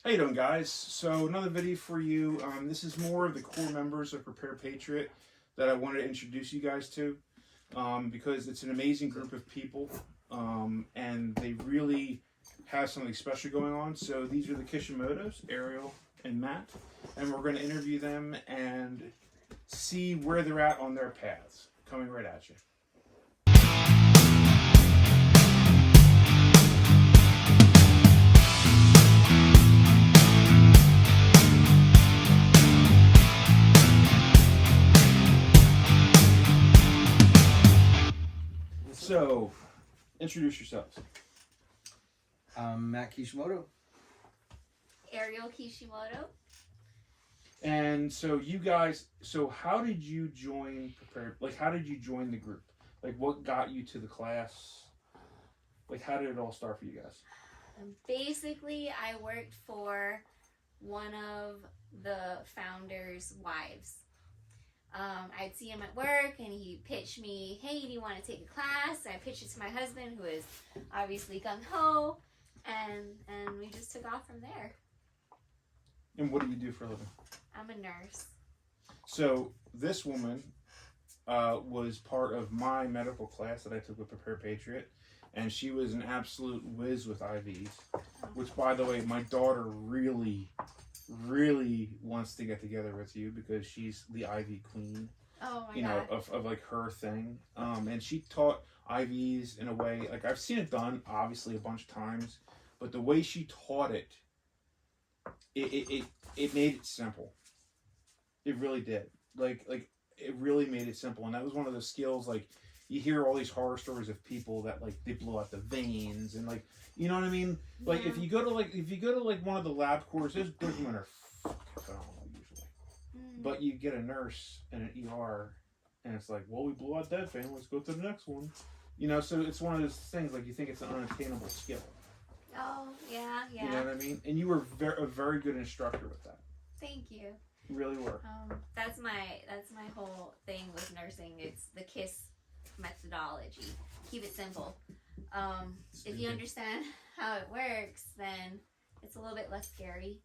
How you doing, guys? So another video for you. This is more of the core members of Prepared Patriot that I wanted to introduce you guys to, because it's an amazing group of people, and they really have something special going on. So these are the Kishimotos, Ariel and Matt, and we're going to interview them and see where they're at on their paths. Coming right at you. So, introduce yourselves. I'm Matt Kishimoto. Ariel Kishimoto. And so you guys, how did you join Prepared? Like, how did you join the group? Like, what got you to the class? Like, how did it all start for you guys? Basically, I worked for one of the founders' wives. I'd see him at work and he pitched me, hey, do you want to take a class? I pitched it to my husband, who is obviously gung-ho, and we just took off from there. And what do you do for a living? I'm a nurse. So this woman was part of my medical class that I took with Prepared Patriot, and she was an absolute whiz with IVs, which, by the way, my daughter really wants to get together with you because she's the IV queen. Oh my God. Of like her thing. And she taught IVs in a way, like, I've seen it done obviously a bunch of times, but the way she taught it, it made it simple. It really did. Like it really made it simple. And that was one of the skills, like, you hear all these horror stories of people that, like, they blow out the veins and, like, you know what I mean? Like, Yeah. if you go to one of the lab cores, there's women are fucking phenomenal usually. But you get a nurse and an ER, and it's like, well, we blew out that vein, let's go to the next one. You know, so it's one of those things, like, you think it's an unattainable skill. Oh, yeah. You know what I mean? And you were a very good instructor with that. Thank you. You really were. That's my whole thing with nursing. It's the KISS methodology. Keep it simple. If you understand how it works, then it's a little bit less scary.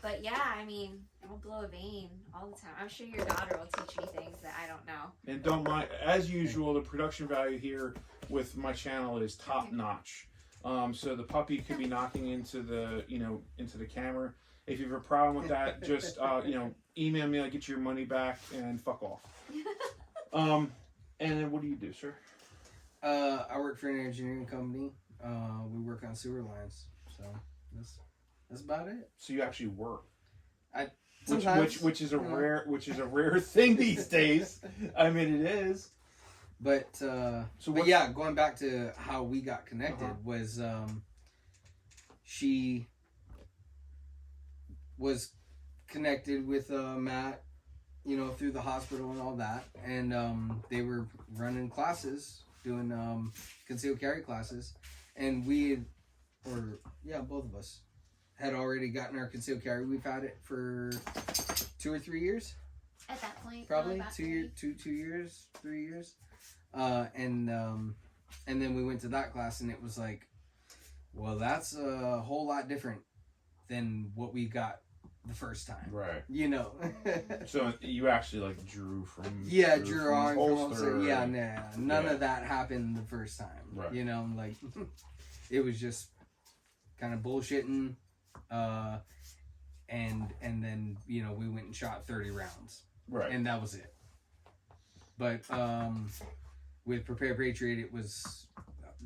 But yeah, I mean, I'll blow a vein all the time. I'm sure your daughter will teach me things that I don't know. And don't mind, as usual, the production value here with my channel is top notch. So the puppy could be knocking into the camera. If you have a problem with that, just email me. I'll get your money back and fuck off. And then what do you do, sir? I work for an engineering company. We work on sewer lines, so that's about it. So you actually work. Which is a rare thing these days. I mean, it is. But yeah, going back to how we got connected was she was connected with Matt, through the hospital and all that, and they were running classes, doing concealed carry classes, and both of us had already gotten our concealed carry. We've had it for 2 or 3 years. At that point, probably 2 years, 3 years. And then we went to that class, and it was like, well, that's a whole lot different than what we got the first time. Right. So you actually, like, drew from... Yeah, drew on. Holster. Yeah, none of that happened the first time. Right. Like, it was just kind of bullshitting. And then, we went and shot 30 rounds. Right. And that was it. But, with Prepared Patriot, it was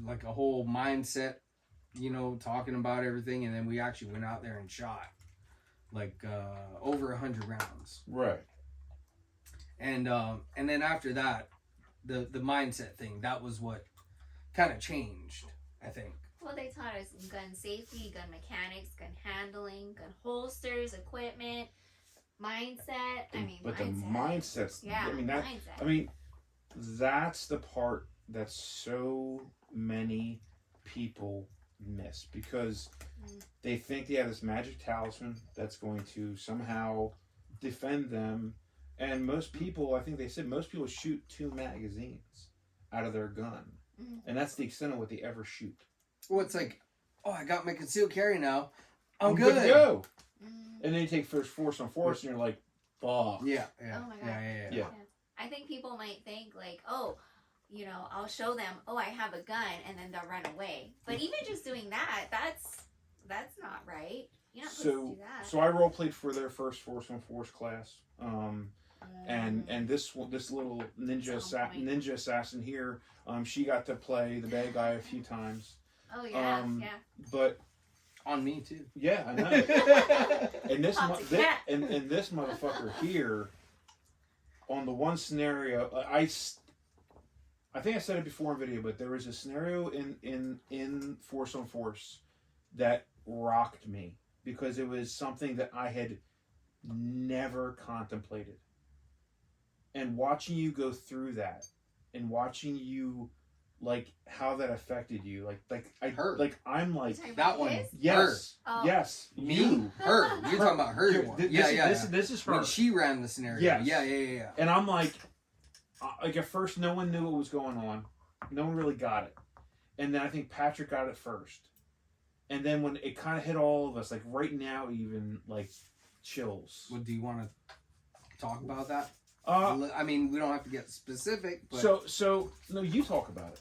like a whole mindset, talking about everything, and then we actually went out there and shot like over 100 rounds. Right. And then after that, the mindset thing, that was what kind of changed, I think. Well, they taught us gun safety, gun mechanics, gun handling, gun holsters, equipment, mindset. But the mindset's... Yeah, mindset. I mean, that's the part that so many people miss, because they think they have this magic talisman that's going to somehow defend them, and most people, I think they said most people shoot 2 magazines out of their gun, and that's the extent of what they ever shoot. Well, it's like, oh, I got my concealed carry now. I'm good good. to go. And then you take first force on force, and you're like, fuck. Yeah. Oh my God. Yeah. I think people might think like, oh, you know, I'll show them, oh, I have a gun, and then they'll run away. But even just doing that, that's not right. You're not supposed to do that. So I role played for their first force on force class. And this little ninja assassin here, she got to play the bad guy a few times. Oh yeah, yeah. But on me too. Yeah, I know. and this and this motherfucker here, on the one scenario, I think I said it before in video, but there was a scenario in Force on Force that rocked me because it was something that I had never contemplated. And watching you go through that, and watching you, like, how that affected you, I'm like that one. Yes, her. Yes, me, her. You're talking about her. This is her. When she ran the scenario. Yes. Yeah. And I'm like at first, no one knew what was going on. No one really got it, and then I think Patrick got it first, and then when it kind of hit all of us, like right now, even like chills. Well, do you want to talk about that? I mean, we don't have to get specific, but so no, you talk about it.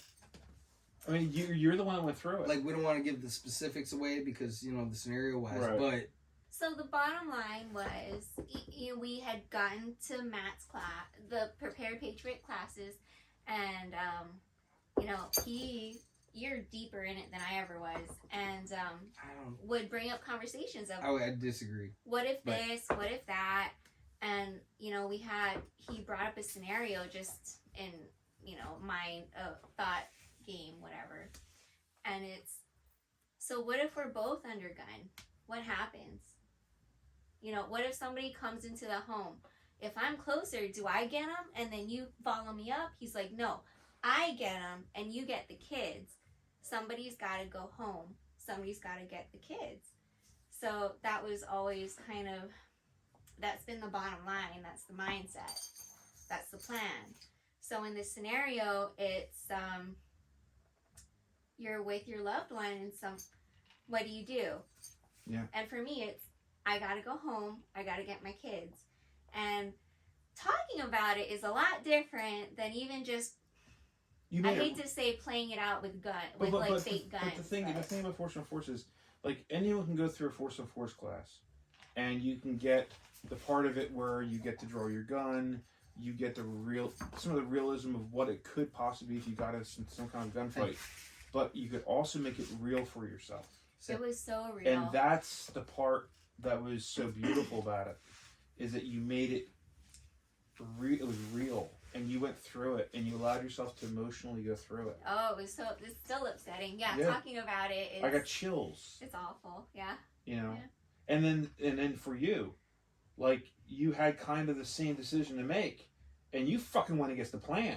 I mean, you're the one that went through it. Like, we don't want to give the specifics away because, you know, the scenario wise, right. But so the bottom line was, you know, we had gotten to Matt's class, the Prepared Patriot classes, and you know, you're deeper in it than I ever was, and would bring up conversations of, I disagree. What if this? What if that? And, you know, he brought up a scenario just in, you know, my thought game, whatever. And it's, so what if we're both under gun? What happens? You know, what if somebody comes into the home? If I'm closer, do I get him and then you follow me up? He's like, no, I get him and you get the kids. Somebody's got to go home. Somebody's got to get the kids. So that was always kind of, that's been the bottom line. That's the mindset. That's the plan. So in this scenario, it's you're with your loved one, and what do you do? Yeah. And for me, it's I gotta go home. I gotta get my kids. And talking about it is a lot different than even just. I hate to say playing it out with fake guns. But the thing about Force on Force is, like, anyone can go through a Force on Force class, and you can get the part of it where you get to draw your gun, you get some of the realism of what it could possibly be if you got into some kind of gunfight, but you could also make it real for yourself. It was so real. And that's the part that was so beautiful about it, is that you made it it was real, and you went through it, and you allowed yourself to emotionally go through it. Oh, it's still upsetting. Yeah, talking about it is... I got chills. It's awful, yeah. You know? Yeah. And then for you, like, you had kind of the same decision to make, and you fucking went against the plan.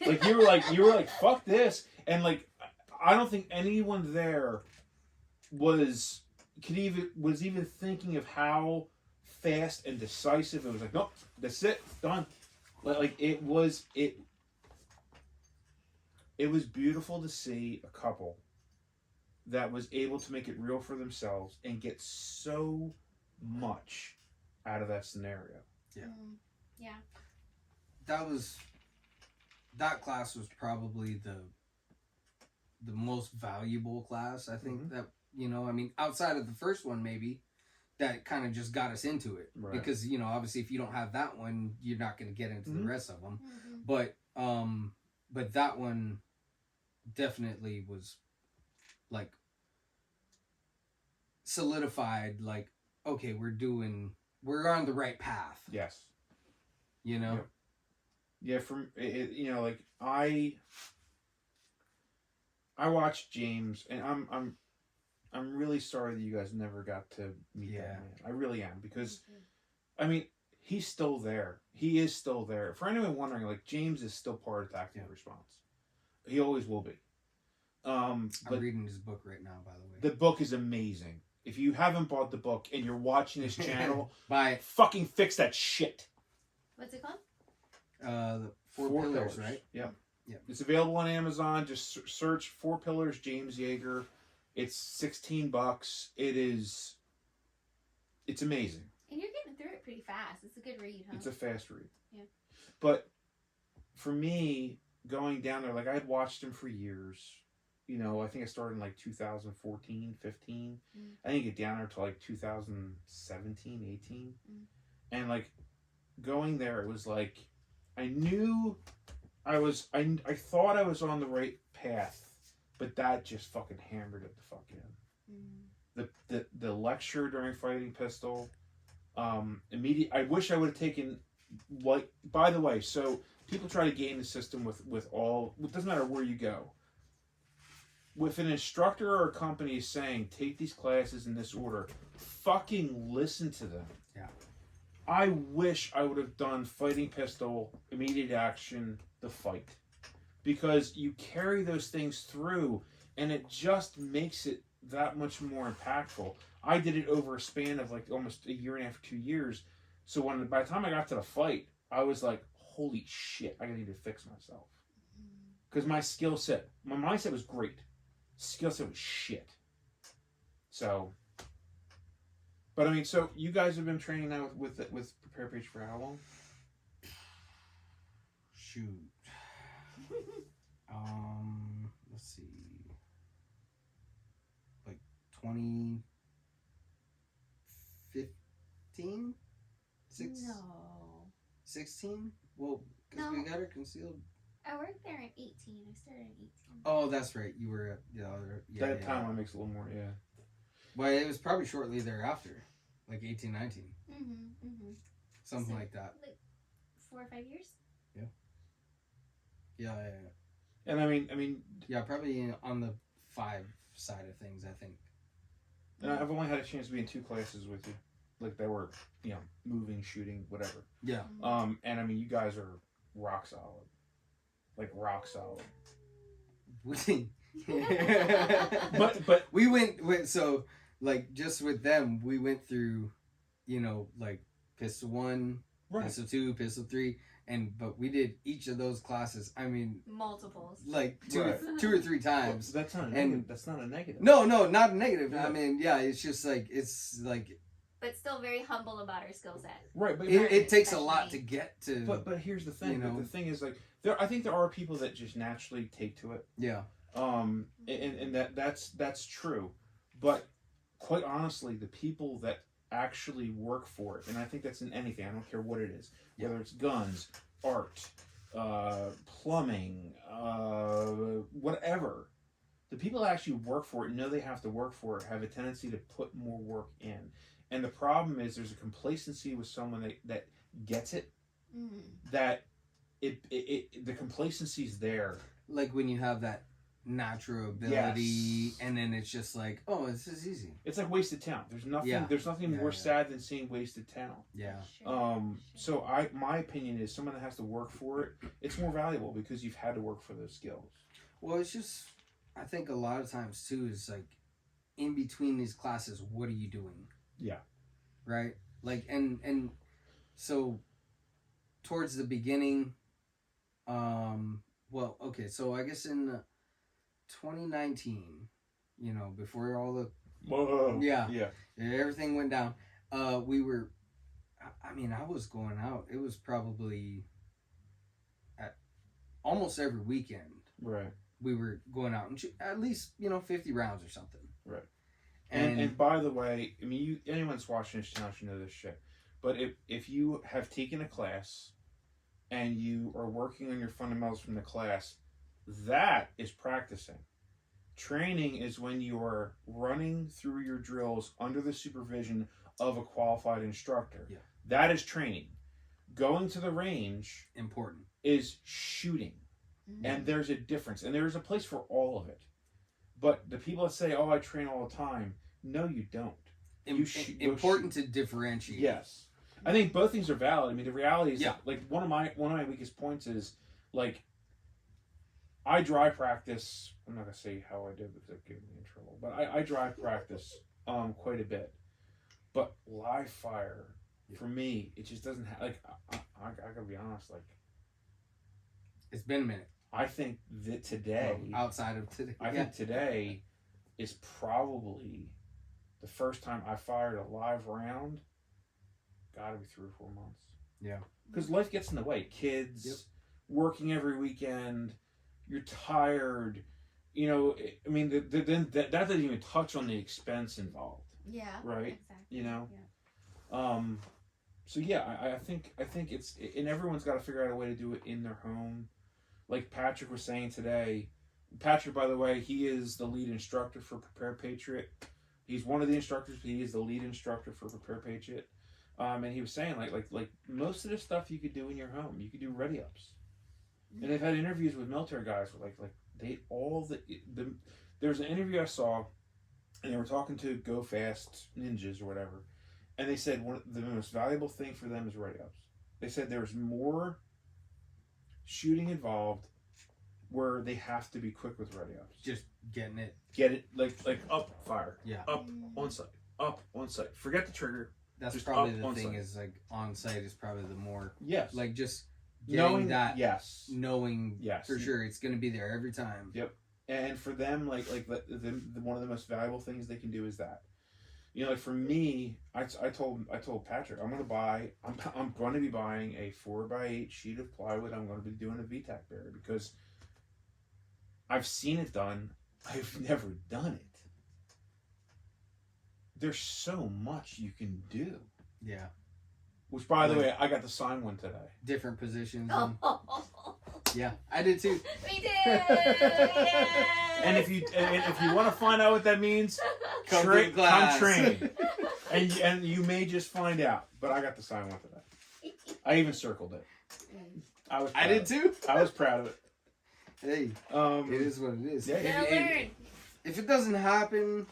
Like, you were like, fuck this. And, like, I don't think anyone there was even thinking of how fast and decisive it was. Like, nope, that's it, done. Like, it was beautiful to see a couple that was able to make it real for themselves and get so much out of that scenario. Yeah. Yeah. That class was probably the most valuable class, I think, that, you know, I mean, outside of the first one, maybe, that kind of just got us into it. Right. Because, you know, obviously if you don't have that one, you're not going to get into the rest of them. Mm-hmm. But that one definitely was, like, solidified, like, okay, we're on the right path. Yes. You know? Yeah, from it, you know, like, I watched James, and I'm really sorry that you guys never got to meet that man. I really am, because I mean, he's still there. He is still there. For anyone wondering, like, James is still part of Tactical Response. He always will be. I'm reading his book right now, by the way. The book is amazing. If you haven't bought the book and you're watching this channel, buy it. Fucking fix that shit. What's it called? The Four Pillars, right? Yeah. Yeah. It's available on Amazon. Just search 4 Pillars James Yeager. It's $16. it's amazing. And you're getting through it pretty fast. It's a good read, huh? It's a fast read. Yeah. But for me, going down there, like I had watched him for years. You know, I think I started in like 2014, 15. I didn't get down there till like 2017, 18. And like going there, it was like I knew I thought I was on the right path, but that just fucking hammered it the fuck in. The lecture during Fighting Pistol, I wish I would have taken, like, by the way, so people try to game the system with all, it doesn't matter where you go. With an instructor or a company saying, take these classes in this order, fucking listen to them. Yeah. I wish I would have done Fighting Pistol, Immediate Action, The Fight. Because you carry those things through, and it just makes it that much more impactful. I did it over a span of like almost a year and a half, 2 years. So by the time I got to the fight, I was like, holy shit, I need to fix myself. Because my mindset was great. Skill set was shit. So, but I mean, so you guys have been training now with Prepared Patriots for how long? Shoot. Let's see. Like 2015? No. 16? Well, because No. we got her concealed. I worked there in 18. I started in 18. Oh, that's right. You were at the other. Yeah, That timeline makes a little more, yeah. But it was probably shortly thereafter. Like 18, 19. Something So, like that. Like 4 or 5 years? Yeah. And I mean, Yeah, probably on the 5 side of things, I think. and I've only had a chance to be in 2 classes with you, like they were, you know, moving, shooting, whatever. Yeah. And I mean, you guys are rock solid, like rock solid. But we went so like just with them, we went through, you know, like Pistol 1, right. Pistol 2, Pistol 3. But we did each of those classes. I mean, multiples. like Right. two or three times. Well, that's not a And- negative. That's not a negative. No, not a negative. Yeah. I mean, yeah, it's just like it's like But still very humble about her skill set. Right, but it takes a lot to get to. but here's the thing. You know? The thing is, like, I think there are people that just naturally take to it. Yeah. And that's true, but quite honestly, the people that actually work for it, and I think that's in anything. I don't care what it is, whether it's guns, art, plumbing, whatever. The people that actually work for it know they have to work for it, have a tendency to put more work in. And the problem is there's a complacency with someone that gets it, that the complacency's there. Like when you have that natural ability, and then it's just like, oh, this is easy. It's like wasted talent. There's nothing. Yeah. There's nothing Yeah, more yeah. sad than seeing wasted talent. Yeah. So my opinion is someone that has to work for it, it's more valuable because you've had to work for those skills. Well, it's just, I think a lot of times too is like, in between these classes, what are you doing? Yeah. Right. Like and so towards the beginning, well, okay, so I guess in 2019, you know, before all the Whoa. Yeah. Yeah. everything went down, we were, I mean, I was going out. It was probably at almost every weekend. Right. We were going out and shoot at least, you know, 50 rounds or something. Right. And by the way, I mean, anyone's watching this channel should know this shit. But if you have taken a class and you are working on your fundamentals from the class, that is practicing. Training is when you are running through your drills under the supervision of a qualified instructor. Yeah. That is training. Going to the range important is shooting. And there's a difference. And there's a place for all of it. But the people that say, oh, I train all the time. No, you don't. important to differentiate. Yes. I think both things are valid. I mean, the reality is, Yeah. like, one of my weakest points is, like, I dry practice. I'm not going to say how I did because that gave me in trouble. But I dry practice quite a bit. But live fire, for me, it just doesn't have, like, I got to be honest, like, It's been a minute. I think that today, Outside of today. I think today is probably the first time I fired a live round, gotta be 3 or 4 months. Yeah. Because life gets in the way. Kids, working every weekend, you're tired. You know, I mean, that doesn't even touch on the expense involved. Yeah. Right? Exactly. You know? Yeah. So yeah, I think it's, and everyone's got to figure out a way to do it in their home. Like Patrick was saying today. Patrick, by the way, he is the lead instructor for Prepared Patriot. He's one of the instructors, but he is the lead instructor for Prepared Patriot. And he was saying like most of the stuff you could do in your home. You could do ready ups. And they've had interviews with military guys where like they all the there's an interview I saw, and they were talking to Go Fast Ninjas or whatever, and they said one of the most valuable thing for them is ready ups. They said there's more shooting involved where they have to be quick with ready ups. Just getting it. Get it like up, fire. Yeah. Up on sight. Up on sight. Forget the trigger. That's Just probably up the on thing site. is like on site is probably the more Yes. like just getting knowing that. Yes. Knowing Yes. for sure it's going to be there every time. Yep. And for them, like the one of the most valuable things they can do is that. You know, like for me, I told Patrick I'm going to be buying a 4x8 sheet of plywood. I'm going to be doing a VTAC barrier because I've seen it done. I've never done it. There's so much you can do. Yeah. Which, by the way, I got to sign one today. Different positions. Oh, Yeah, I did too. we did. Yeah. And if you want to find out what that means, Come to class. come train. And you may just find out. But I got to sign one today. I even circled it. I did too. I was proud of it. Hey, it is what it is. Yeah, If it doesn't happen,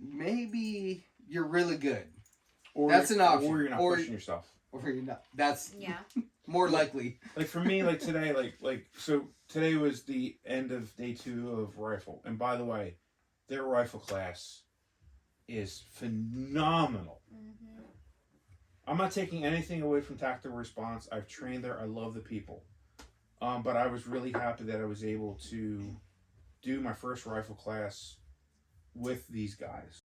maybe you're really good. Or That's an option. Or you're not pushing yourself. Or you're not. That's Yeah. more likely. Like for me, like today, so today was the end of day 2 of rifle. And by the way, their rifle class is phenomenal. Mm-hmm. I'm not taking anything away from tactical response. I've trained there. I love the people. But I was really happy that I was able to do my first rifle class with these guys.